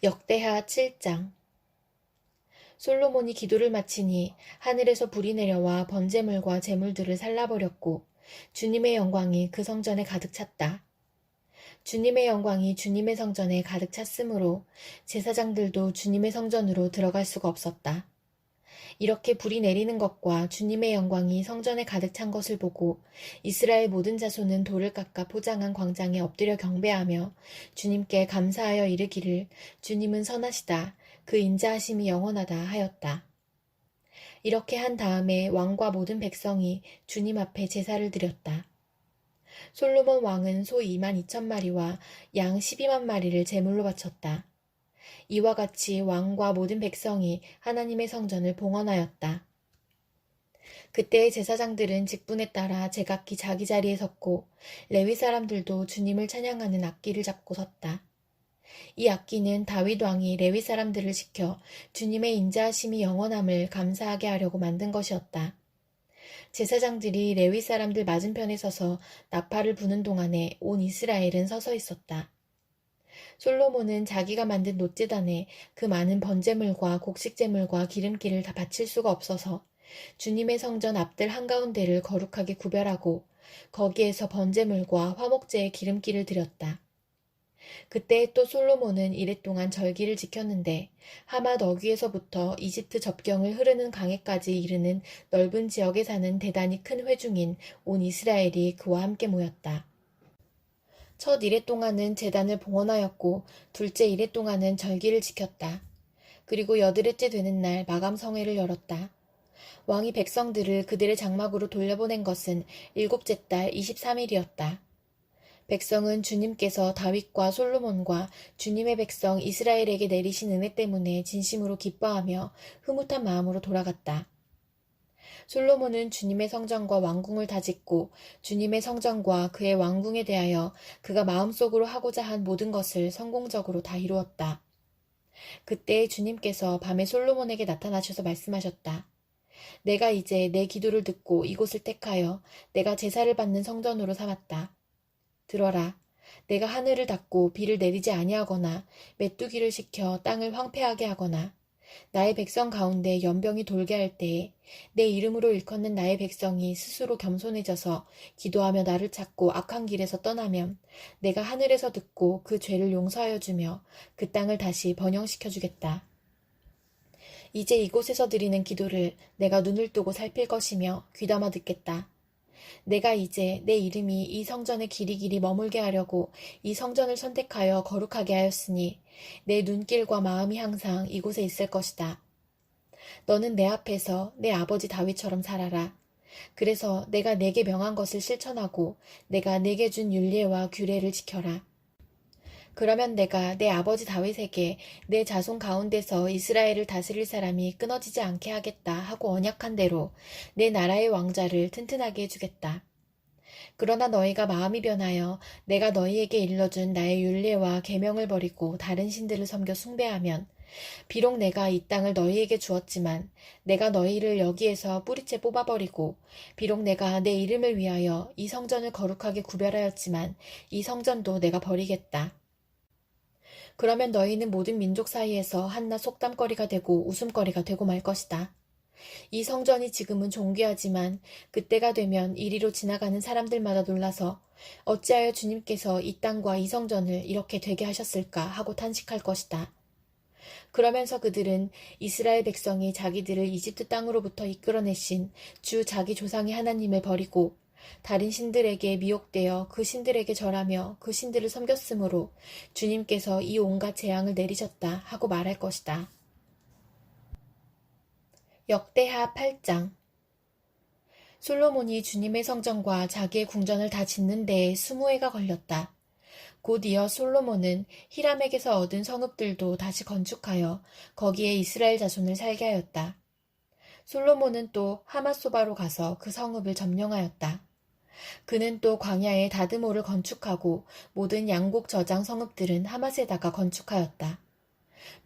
역대하 7장. 솔로몬이 기도를 마치니 하늘에서 불이 내려와 번제물과 제물들을 살라버렸고 주님의 영광이 그 성전에 가득 찼다. 주님의 영광이 주님의 성전에 가득 찼으므로 제사장들도 주님의 성전으로 들어갈 수가 없었다. 이렇게 불이 내리는 것과 주님의 영광이 성전에 가득 찬 것을 보고 이스라엘 모든 자손은 돌을 깎아 포장한 광장에 엎드려 경배하며 주님께 감사하여 이르기를 주님은 선하시다. 그 인자하심이 영원하다 하였다. 이렇게 한 다음에 왕과 모든 백성이 주님 앞에 제사를 드렸다. 솔로몬 왕은 소 22,000마리와 양 12만 마리를 제물로 바쳤다. 이와 같이 왕과 모든 백성이 하나님의 성전을 봉헌하였다. 그때의 제사장들은 직분에 따라 제각기 자기 자리에 섰고 레위 사람들도 주님을 찬양하는 악기를 잡고 섰다. 이 악기는 다윗 왕이 레위 사람들을 시켜 주님의 인자하심이 영원함을 감사하게 하려고 만든 것이었다. 제사장들이 레위 사람들 맞은편에 서서 나팔을 부는 동안에 온 이스라엘은 서서 있었다. 솔로몬은 자기가 만든 놋제단에 그 많은 번제물과 곡식제물과 기름기를 다 바칠 수가 없어서 주님의 성전 앞들 한가운데를 거룩하게 구별하고 거기에서 번제물과 화목제의 기름기를 드렸다. 그때 또 솔로몬은 이랫동안 절기를 지켰는데 하맛 어귀에서부터 이집트 접경을 흐르는 강에까지 이르는 넓은 지역에 사는 대단히 큰 회중인 온 이스라엘이 그와 함께 모였다. 첫 이래 동안은 제단을 봉헌하였고 둘째 이래 동안은 절기를 지켰다. 그리고 여드렛째 되는 날 마감성회를 열었다. 왕이 백성들을 그들의 장막으로 돌려보낸 것은 7째 달 23일이었다. 백성은 주님께서 다윗과 솔로몬과 주님의 백성 이스라엘에게 내리신 은혜 때문에 진심으로 기뻐하며 흐뭇한 마음으로 돌아갔다. 솔로몬은 주님의 성전과 왕궁을 다 짓고 주님의 성전과 그의 왕궁에 대하여 그가 마음속으로 하고자 한 모든 것을 성공적으로 다 이루었다. 그때 주님께서 밤에 솔로몬에게 나타나셔서 말씀하셨다. 내가 이제 내 기도를 듣고 이곳을 택하여 내가 제사를 받는 성전으로 삼았다. 들어라. 내가 하늘을 닫고 비를 내리지 아니하거나 메뚜기를 시켜 땅을 황폐하게 하거나 나의 백성 가운데 연병이 돌게 할 때에 내 이름으로 일컫는 나의 백성이 스스로 겸손해져서 기도하며 나를 찾고 악한 길에서 떠나면 내가 하늘에서 듣고 그 죄를 용서하여 주며 그 땅을 다시 번영시켜 주겠다. 이제 이곳에서 드리는 기도를 내가 눈을 뜨고 살필 것이며 귀담아 듣겠다. 내가 이제 내 이름이 이 성전에 길이길이 머물게 하려고 이 성전을 선택하여 거룩하게 하였으니 내 눈길과 마음이 항상 이곳에 있을 것이다. 너는 내 앞에서 내 아버지 다윗처럼 살아라. 그래서 내가 내게 명한 것을 실천하고 내가 내게 준 율례와 규례를 지켜라. 그러면 내가 내 아버지 다윗에게 내 자손 가운데서 이스라엘을 다스릴 사람이 끊어지지 않게 하겠다 하고 언약한 대로 내 나라의 왕자를 튼튼하게 해주겠다. 그러나 너희가 마음이 변하여 내가 너희에게 일러준 나의 율례와 계명을 버리고 다른 신들을 섬겨 숭배하면 비록 내가 이 땅을 너희에게 주었지만 내가 너희를 여기에서 뿌리째 뽑아버리고 비록 내가 내 이름을 위하여 이 성전을 거룩하게 구별하였지만 이 성전도 내가 버리겠다. 그러면 너희는 모든 민족 사이에서 한낱 속담거리가 되고 웃음거리가 되고 말 것이다. 이 성전이 지금은 존귀하지만 그때가 되면 이리로 지나가는 사람들마다 놀라서 어찌하여 주님께서 이 땅과 이 성전을 이렇게 되게 하셨을까 하고 탄식할 것이다. 그러면서 그들은 이스라엘 백성이 자기들을 이집트 땅으로부터 이끌어내신 주 자기 조상의 하나님을 버리고 다른 신들에게 미혹되어 그 신들에게 절하며 그 신들을 섬겼으므로 주님께서 이 온갖 재앙을 내리셨다 하고 말할 것이다. 역대하 8장. 솔로몬이 주님의 성전과 자기의 궁전을 다 짓는 데에 20해가 걸렸다. 곧 이어 솔로몬은 히람에게서 얻은 성읍들도 다시 건축하여 거기에 이스라엘 자손을 살게 하였다. 솔로몬은 또 하맛소바로 가서 그 성읍을 점령하였다. 그는 또 광야에 다드모를 건축하고 모든 양곡 저장 성읍들은 하맛에다가 건축하였다.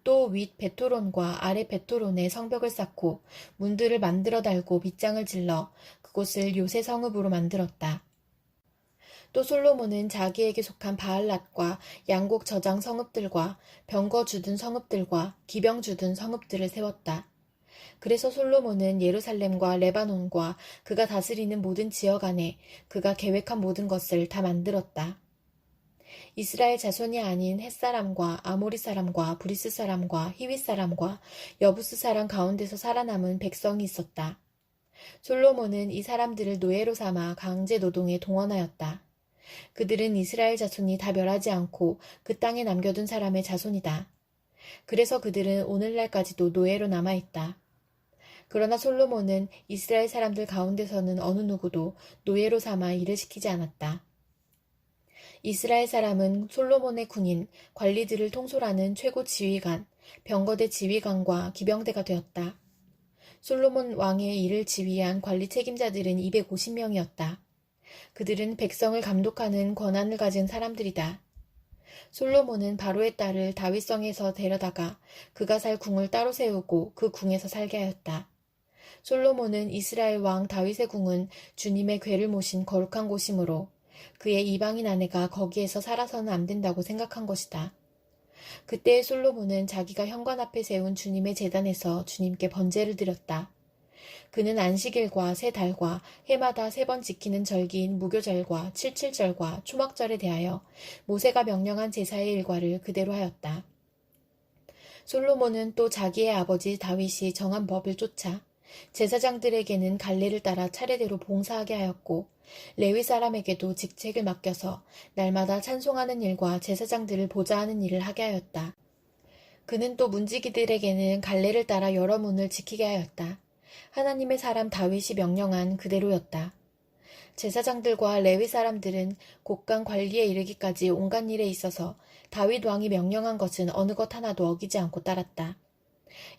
또 윗 베토론과 아래 베토론에 성벽을 쌓고 문들을 만들어 달고 빗장을 질러 그곳을 요새 성읍으로 만들었다. 또 솔로몬은 자기에게 속한 바알랏과 양곡 저장 성읍들과 병거 주둔 성읍들과 기병 주둔 성읍들을 세웠다. 그래서 솔로몬은 예루살렘과 레바논과 그가 다스리는 모든 지역 안에 그가 계획한 모든 것을 다 만들었다. 이스라엘 자손이 아닌 헷사람과 아모리 사람과 브리스 사람과 히윗 사람과 여부스 사람 가운데서 살아남은 백성이 있었다. 솔로몬은 이 사람들을 노예로 삼아 강제 노동에 동원하였다. 그들은 이스라엘 자손이 다 멸하지 않고 그 땅에 남겨둔 사람의 자손이다. 그래서 그들은 오늘날까지도 노예로 남아있다. 그러나 솔로몬은 이스라엘 사람들 가운데서는 어느 누구도 노예로 삼아 일을 시키지 않았다. 이스라엘 사람은 솔로몬의 군인, 관리들을 통솔하는 최고 지휘관, 병거대 지휘관과 기병대가 되었다. 솔로몬 왕의 일을 지휘한 관리 책임자들은 250명이었다. 그들은 백성을 감독하는 권한을 가진 사람들이다. 솔로몬은 바로의 딸을 다윗성에서 데려다가 그가 살 궁을 따로 세우고 그 궁에서 살게 하였다. 솔로몬은 이스라엘 왕 다윗의 궁은 주님의 궤를 모신 거룩한 곳이므로 그의 이방인 아내가 거기에서 살아서는 안 된다고 생각한 것이다. 그때 솔로몬은 자기가 현관 앞에 세운 주님의 제단에서 주님께 번제를 드렸다. 그는 안식일과 세 달과 해마다 3번 지키는 절기인 무교절과 칠칠절과 초막절에 대하여 모세가 명령한 제사의 일과를 그대로 하였다. 솔로몬은 또 자기의 아버지 다윗이 정한 법을 쫓아 제사장들에게는 갈례를 따라 차례대로 봉사하게 하였고 레위 사람에게도 직책을 맡겨서 날마다 찬송하는 일과 제사장들을 보좌하는 일을 하게 하였다. 그는 또 문지기들에게는 갈례를 따라 여러 문을 지키게 하였다. 하나님의 사람 다윗이 명령한 그대로였다. 제사장들과 레위 사람들은 곡간 관리에 이르기까지 온갖 일에 있어서 다윗 왕이 명령한 것은 어느 것 하나도 어기지 않고 따랐다.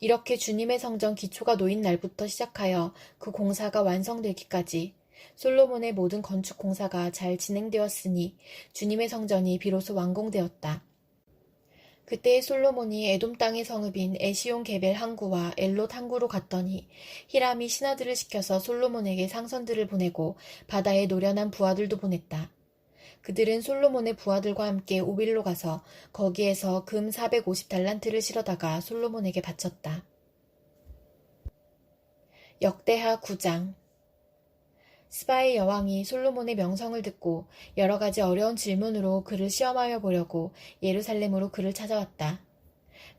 이렇게 주님의 성전 기초가 놓인 날부터 시작하여 그 공사가 완성되기까지 솔로몬의 모든 건축 공사가 잘 진행되었으니 주님의 성전이 비로소 완공되었다. 그때 솔로몬이 에돔 땅의 성읍인 에시온 게벨 항구와 엘롯 항구로 갔더니 히람이 신하들을 시켜서 솔로몬에게 상선들을 보내고 바다에 노련한 부하들도 보냈다. 그들은 솔로몬의 부하들과 함께 오빌로 가서 거기에서 금 450달란트를 실어다가 솔로몬에게 바쳤다. 역대하 9장. 스바의 여왕이 솔로몬의 명성을 듣고 여러 가지 어려운 질문으로 그를 시험하여 보려고 예루살렘으로 그를 찾아왔다.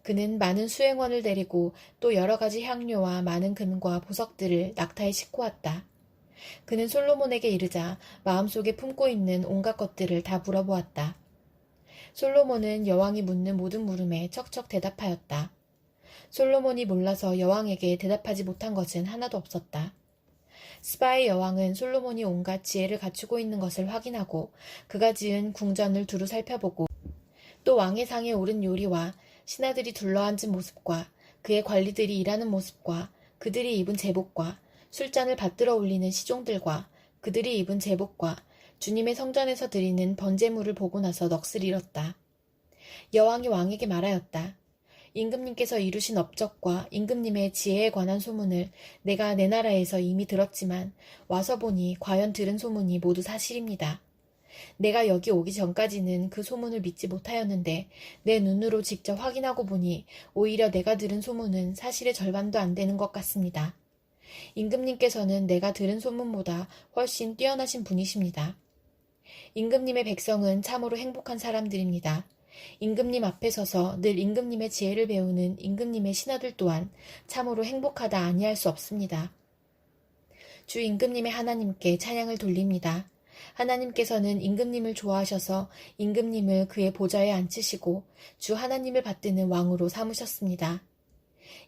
그는 많은 수행원을 데리고 또 여러 가지 향료와 많은 금과 보석들을 낙타에 싣고 왔다. 그는 솔로몬에게 이르자 마음속에 품고 있는 온갖 것들을 다 물어보았다. 솔로몬은 여왕이 묻는 모든 물음에 척척 대답하였다. 솔로몬이 몰라서 여왕에게 대답하지 못한 것은 하나도 없었다. 스바의 여왕은 솔로몬이 온갖 지혜를 갖추고 있는 것을 확인하고 그가 지은 궁전을 두루 살펴보고 또 왕의 상에 오른 요리와 신하들이 둘러앉은 모습과 그의 관리들이 일하는 모습과 그들이 입은 제복과 술잔을 받들어 올리는 시종들과 그들이 입은 제복과 주님의 성전에서 드리는 번제물을 보고 나서 넋을 잃었다. 여왕이 왕에게 말하였다. 임금님께서 이루신 업적과 임금님의 지혜에 관한 소문을 내가 내 나라에서 이미 들었지만 와서 보니 과연 들은 소문이 모두 사실입니다. 내가 여기 오기 전까지는 그 소문을 믿지 못하였는데 내 눈으로 직접 확인하고 보니 오히려 내가 들은 소문은 사실의 절반도 안 되는 것 같습니다. 임금님께서는 내가 들은 소문보다 훨씬 뛰어나신 분이십니다. 임금님의 백성은 참으로 행복한 사람들입니다. 임금님 앞에 서서 늘 임금님의 지혜를 배우는 임금님의 신하들 또한 참으로 행복하다 아니할 수 없습니다. 주 임금님의 하나님께 찬양을 돌립니다. 하나님께서는 임금님을 좋아하셔서 임금님을 그의 보좌에 앉히시고 주 하나님을 받드는 왕으로 삼으셨습니다.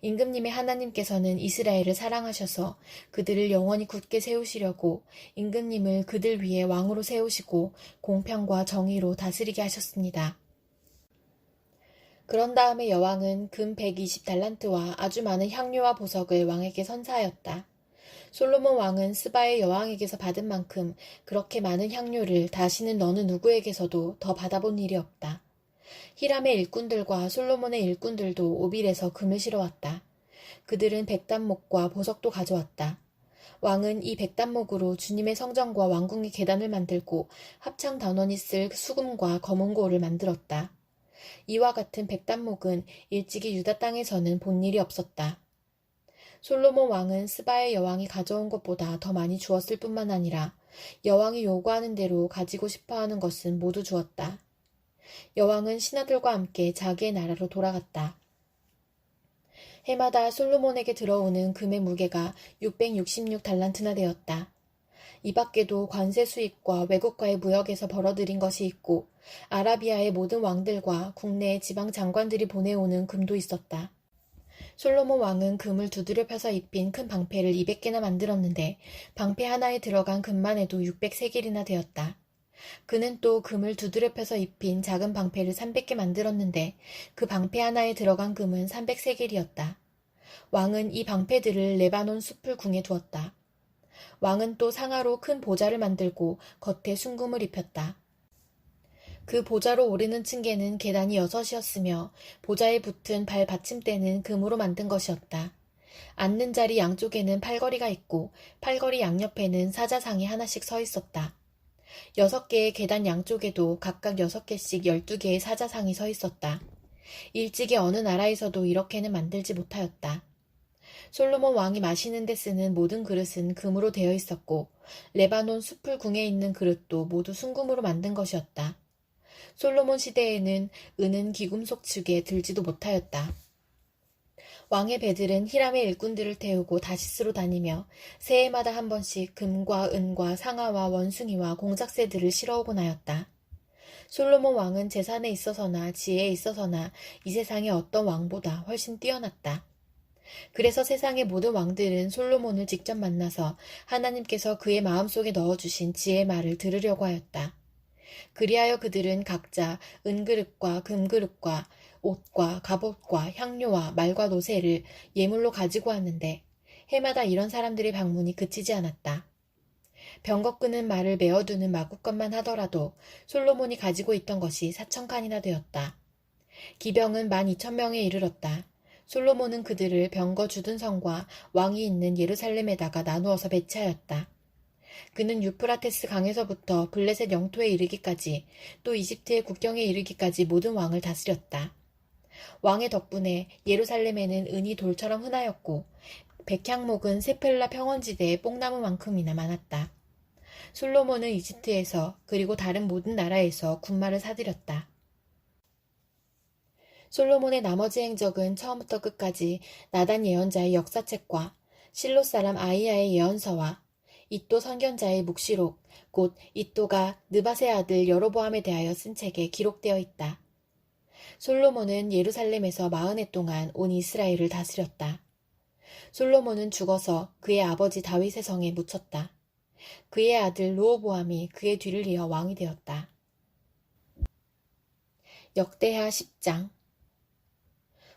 임금님의 하나님께서는 이스라엘을 사랑하셔서 그들을 영원히 굳게 세우시려고 임금님을 그들 위에 왕으로 세우시고 공평과 정의로 다스리게 하셨습니다. 그런 다음에 여왕은 금 120달란트와 아주 많은 향료와 보석을 왕에게 선사하였다. 솔로몬 왕은 스바의 여왕에게서 받은 만큼 그렇게 많은 향료를 다시는 어느 누구에게서도 더 받아본 일이 없다. 히람의 일꾼들과 솔로몬의 일꾼들도 오빌에서 금을 실어왔다. 그들은 백단목과 보석도 가져왔다. 왕은 이 백단목으로 주님의 성전과 왕궁의 계단을 만들고 합창 단원이 쓸 수금과 거문고를 만들었다. 이와 같은 백단목은 일찍이 유다 땅에서는 본 일이 없었다. 솔로몬 왕은 스바의 여왕이 가져온 것보다 더 많이 주었을 뿐만 아니라 여왕이 요구하는 대로 가지고 싶어하는 것은 모두 주었다. 여왕은 신하들과 함께 자기의 나라로 돌아갔다. 해마다 솔로몬에게 들어오는 금의 무게가 666달란트나 되었다. 이 밖에도 관세 수입과 외국과의 무역에서 벌어들인 것이 있고 아라비아의 모든 왕들과 국내의 지방 장관들이 보내오는 금도 있었다. 솔로몬 왕은 금을 두드려 펴서 입힌 큰 방패를 200개나 만들었는데 방패 하나에 들어간 금만 해도 600세겔이나 되었다. 그는 또 금을 두드려 펴서 입힌 작은 방패를 300개 만들었는데 그 방패 하나에 들어간 금은 300세겔이었다. 왕은 이 방패들을 레바논 숲을 궁에 두었다. 왕은 또 상아로 큰 보좌를 만들고 겉에 순금을 입혔다. 그 보좌로 오르는 층계는 계단이 6이었으며 보좌에 붙은 발 받침대는 금으로 만든 것이었다. 앉는 자리 양쪽에는 팔걸이가 있고 팔걸이 양옆에는 사자상이 하나씩 서 있었다. 6개의 계단 양쪽에도 각각 6개씩 12개의 사자상이 서 있었다. 일찍이 어느 나라에서도 이렇게는 만들지 못하였다. 솔로몬 왕이 마시는 데 쓰는 모든 그릇은 금으로 되어 있었고 레바논 숲을 궁에 있는 그릇도 모두 순금으로 만든 것이었다. 솔로몬 시대에는 은은 기금속 축에 들지도 못하였다. 왕의 배들은 히람의 일꾼들을 태우고 다시스로 다니며 새해마다 한 번씩 금과 은과 상아와 원숭이와 공작새들을 실어오곤 하였다. 솔로몬 왕은 재산에 있어서나 지혜에 있어서나 이 세상의 어떤 왕보다 훨씬 뛰어났다. 그래서 세상의 모든 왕들은 솔로몬을 직접 만나서 하나님께서 그의 마음속에 넣어주신 지혜의 말을 들으려고 하였다. 그리하여 그들은 각자 은그릇과 금그릇과 옷과 갑옷과 향료와 말과 노새를 예물로 가지고 왔는데 해마다 이런 사람들의 방문이 그치지 않았다. 병거 끄는 말을 메어두는 마구간만 하더라도 솔로몬이 가지고 있던 것이 4,000칸이나 되었다. 기병은 12,000명에 이르렀다. 솔로몬은 그들을 병거 주둔성과 왕이 있는 예루살렘에다가 나누어서 배치하였다. 그는 유프라테스 강에서부터 블레셋 영토에 이르기까지 또 이집트의 국경에 이르기까지 모든 왕을 다스렸다. 왕의 덕분에 예루살렘에는 은이 돌처럼 흔하였고 백향목은 세펠라 평원지대의 뽕나무만큼이나 많았다. 솔로몬은 이집트에서 그리고 다른 모든 나라에서 군마를 사들였다. 솔로몬의 나머지 행적은 처음부터 끝까지 나단 예언자의 역사책과 실로 사람 아이야의 예언서와 이또 선견자의 묵시록, 곧 이또가 느밧의 아들 여로보암에 대하여 쓴 책에 기록되어 있다. 솔로몬은 예루살렘에서 40해 동안 온 이스라엘을 다스렸다. 솔로몬은 죽어서 그의 아버지 다윗의 성에 묻혔다. 그의 아들 르호보암이 그의 뒤를 이어 왕이 되었다. 역대하 10장.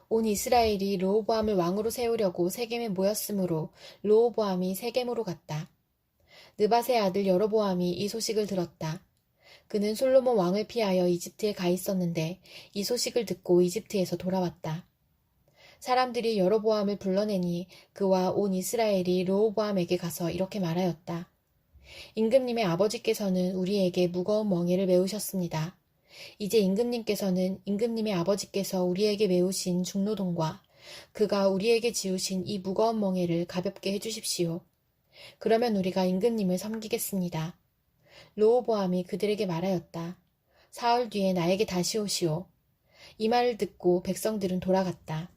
온 이스라엘이 르호보암을 왕으로 세우려고 세겜에 모였으므로 르호보암이 세겜으로 갔다. 느밧의 아들 여로보암이 이 소식을 들었다. 그는 솔로몬 왕을 피하여 이집트에 가 있었는데 이 소식을 듣고 이집트에서 돌아왔다. 사람들이 여로보암을 불러내니 그와 온 이스라엘이 르호보암에게 가서 이렇게 말하였다. 임금님의 아버지께서는 우리에게 무거운 멍에를 메우셨습니다. 이제 임금님께서는 임금님의 아버지께서 우리에게 메우신 중노동과 그가 우리에게 지우신 이 무거운 멍에를 가볍게 해주십시오. 그러면 우리가 임금님을 섬기겠습니다. 르호보암이 그들에게 말하였다. 사흘 뒤에 나에게 다시 오시오. 이 말을 듣고 백성들은 돌아갔다.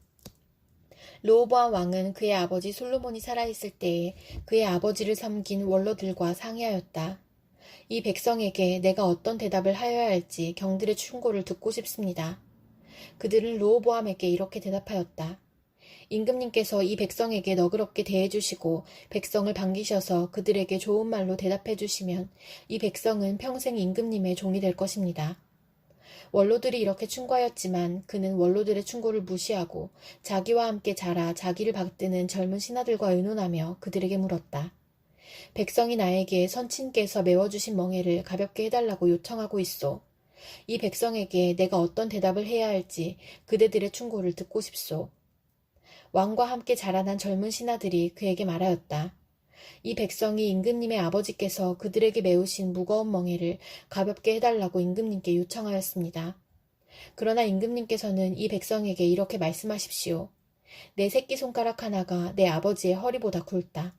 르호보암 왕은 그의 아버지 솔로몬이 살아있을 때에 그의 아버지를 섬긴 원로들과 상의하였다. 이 백성에게 내가 어떤 대답을 하여야 할지 경들의 충고를 듣고 싶습니다. 그들은 르호보암에게 이렇게 대답하였다. 임금님께서 이 백성에게 너그럽게 대해주시고 백성을 반기셔서 그들에게 좋은 말로 대답해주시면 이 백성은 평생 임금님의 종이 될 것입니다. 원로들이 이렇게 충고하였지만 그는 원로들의 충고를 무시하고 자기와 함께 자라 자기를 받드는 젊은 신하들과 의논하며 그들에게 물었다. 백성이 나에게 선친께서 메워주신 멍에를 가볍게 해달라고 요청하고 있소. 이 백성에게 내가 어떤 대답을 해야 할지 그대들의 충고를 듣고 싶소. 왕과 함께 자라난 젊은 신하들이 그에게 말하였다. 이 백성이 임금님의 아버지께서 그들에게 메우신 무거운 멍에를 가볍게 해달라고 임금님께 요청하였습니다. 그러나 임금님께서는 이 백성에게 이렇게 말씀하십시오. 내 새끼손가락 하나가 내 아버지의 허리보다 굵다.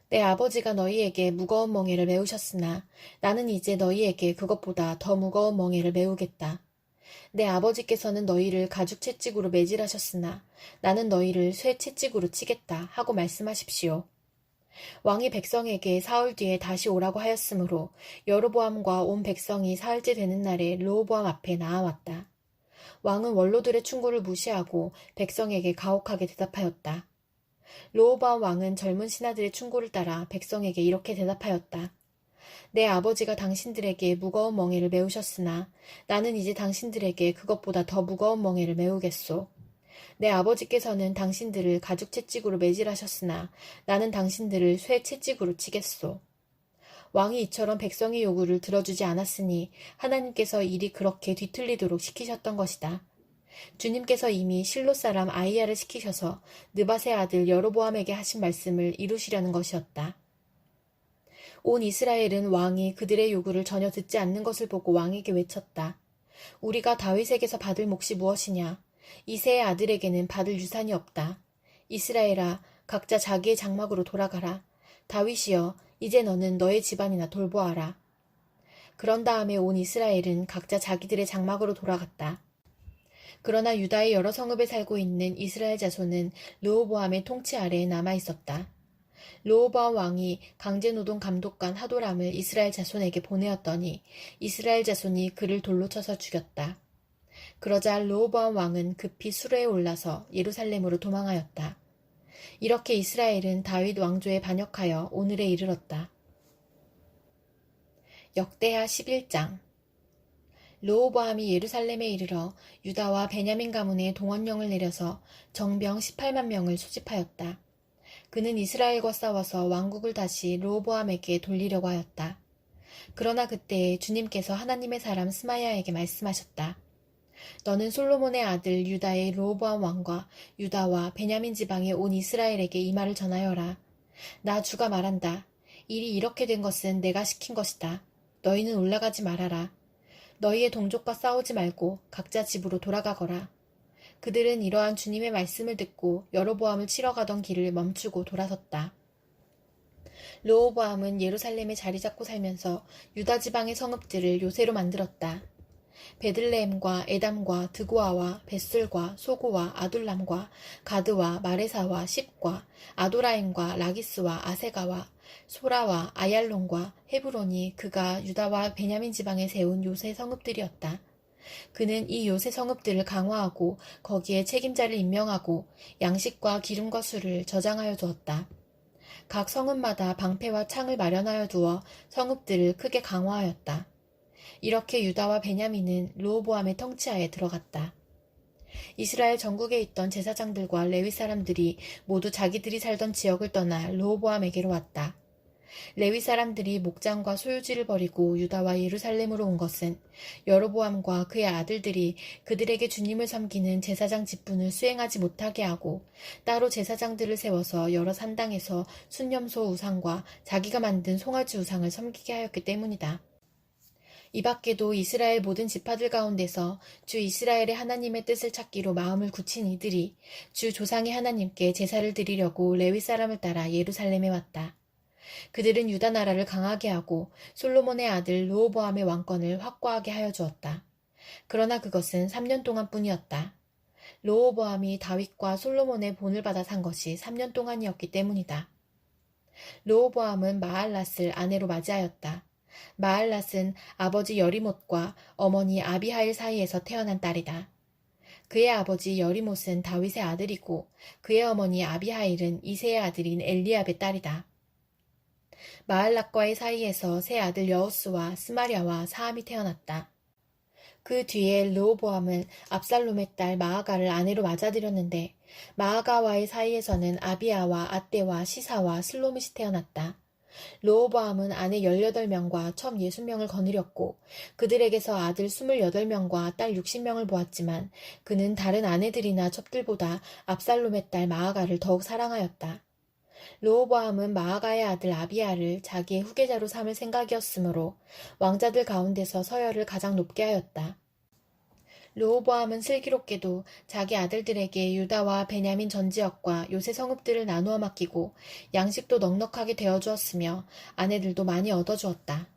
내 아버지가 너희에게 무거운 멍에를 메우셨으나 나는 이제 너희에게 그것보다 더 무거운 멍에를 메우겠다. 내 아버지께서는 너희를 가죽 채찍으로 매질하셨으나 나는 너희를 쇠 채찍으로 치겠다 하고 말씀하십시오. 왕이 백성에게 사흘 뒤에 다시 오라고 하였으므로 여로보암과 온 백성이 사흘째 되는 날에 르호보암 앞에 나아왔다. 왕은 원로들의 충고를 무시하고 백성에게 가혹하게 대답하였다. 르호보암 왕은 젊은 신하들의 충고를 따라 백성에게 이렇게 대답하였다. 내 아버지가 당신들에게 무거운 멍에를 메우셨으나 나는 이제 당신들에게 그것보다 더 무거운 멍에를 메우겠소. 내 아버지께서는 당신들을 가죽 채찍으로 매질하셨으나 나는 당신들을 쇠 채찍으로 치겠소. 왕이 이처럼 백성의 요구를 들어주지 않았으니 하나님께서 일이 그렇게 뒤틀리도록 시키셨던 것이다. 주님께서 이미 실로 사람 아이야를 시키셔서 느밧의 아들 여로보암에게 하신 말씀을 이루시려는 것이었다. 온 이스라엘은 왕이 그들의 요구를 전혀 듣지 않는 것을 보고 왕에게 외쳤다. 우리가 다윗에게서 받을 몫이 무엇이냐? 이새의 아들에게는 받을 유산이 없다. 이스라엘아, 각자 자기의 장막으로 돌아가라. 다윗이여, 이제 너는 너의 집안이나 돌보아라. 그런 다음에 온 이스라엘은 각자 자기들의 장막으로 돌아갔다. 그러나 유다의 여러 성읍에 살고 있는 이스라엘 자손은 르호보암의 통치 아래에 남아 있었다. 르호보암 왕이 강제노동 감독관 하도람을 이스라엘 자손에게 보내었더니 이스라엘 자손이 그를 돌로 쳐서 죽였다. 그러자 르호보암 왕은 급히 수레에 올라서 예루살렘으로 도망하였다. 이렇게 이스라엘은 다윗 왕조에 반역하여 오늘에 이르렀다. 역대하 11장. 르호보암이 예루살렘에 이르러 유다와 베냐민 가문의 동원령을 내려서 정병 18만 명을 소집하였다. 그는 이스라엘과 싸워서 왕국을 다시 르호보암에게 돌리려고 하였다. 그러나 그때 주님께서 하나님의 사람 스마야에게 말씀하셨다. 너는 솔로몬의 아들 유다의 르호보암 왕과 유다와 베냐민 지방의 온 이스라엘에게 이 말을 전하여라. 나 주가 말한다. 일이 이렇게 된 것은 내가 시킨 것이다. 너희는 올라가지 말아라. 너희의 동족과 싸우지 말고 각자 집으로 돌아가거라. 그들은 이러한 주님의 말씀을 듣고 여로보암을 치러 가던 길을 멈추고 돌아섰다. 르호보암은 예루살렘에 자리 잡고 살면서 유다 지방의 성읍들을 요새로 만들었다. 베들레헴과 에담과 드고아와 벳술과 소고와 아둘람과 가드와 마레사와 십과 아도라임과 라기스와 아세가와 소라와 아얄론과 헤브론이 그가 유다와 베냐민 지방에 세운 요새 성읍들이었다. 그는 이 요새 성읍들을 강화하고 거기에 책임자를 임명하고 양식과 기름과 술을 저장하여 두었다. 각 성읍마다 방패와 창을 마련하여 두어 성읍들을 크게 강화하였다. 이렇게 유다와 베냐민은 르호보암의 통치하에 들어갔다. 이스라엘 전국에 있던 제사장들과 레위 사람들이 모두 자기들이 살던 지역을 떠나 르호보암에게로 왔다. 레위 사람들이 목장과 소유지를 버리고 유다와 예루살렘으로 온 것은 여로보암과 그의 아들들이 그들에게 주님을 섬기는 제사장 직분을 수행하지 못하게 하고 따로 제사장들을 세워서 여러 산당에서 순념소 우상과 자기가 만든 송아지 우상을 섬기게 하였기 때문이다. 이 밖에도 이스라엘 모든 지파들 가운데서 주 이스라엘의 하나님의 뜻을 찾기로 마음을 굳힌 이들이 주 조상의 하나님께 제사를 드리려고 레위 사람을 따라 예루살렘에 왔다. 그들은 유다 나라를 강하게 하고 솔로몬의 아들 르호보암의 왕권을 확고하게 하여 주었다. 그러나 그것은 3년 동안뿐이었다. 르호보암이 다윗과 솔로몬의 본을 받아 산 것이 3년 동안이었기 때문이다. 르호보암은 마알랏을 아내로 맞이하였다. 마알랏은 아버지 여리못과 어머니 아비하일 사이에서 태어난 딸이다. 그의 아버지 여리못은 다윗의 아들이고 그의 어머니 아비하일은 이새의 아들인 엘리압의 딸이다. 마알랏과의 사이에서 세 아들 여호스와 스마랴와 사함이 태어났다. 그 뒤에 르호보암은 압살롬의 딸 마아가를 아내로 맞아들였는데 마아가와의 사이에서는 아비아와 아떼와 시사와 슬로밋이 태어났다. 르호보암은 아내 18명과 첩 60명을 거느렸고 그들에게서 아들 28명과 딸 60명을 보았지만 그는 다른 아내들이나 첩들보다 압살롬의 딸 마아가를 더욱 사랑하였다. 르호보암은 마아가의 아들 아비야를 자기의 후계자로 삼을 생각이었으므로 왕자들 가운데서 서열을 가장 높게 하였다. 르호보암은 슬기롭게도 자기 아들들에게 유다와 베냐민 전 지역과 요새 성읍들을 나누어 맡기고 양식도 넉넉하게 되어 주었으며 아내들도 많이 얻어 주었다.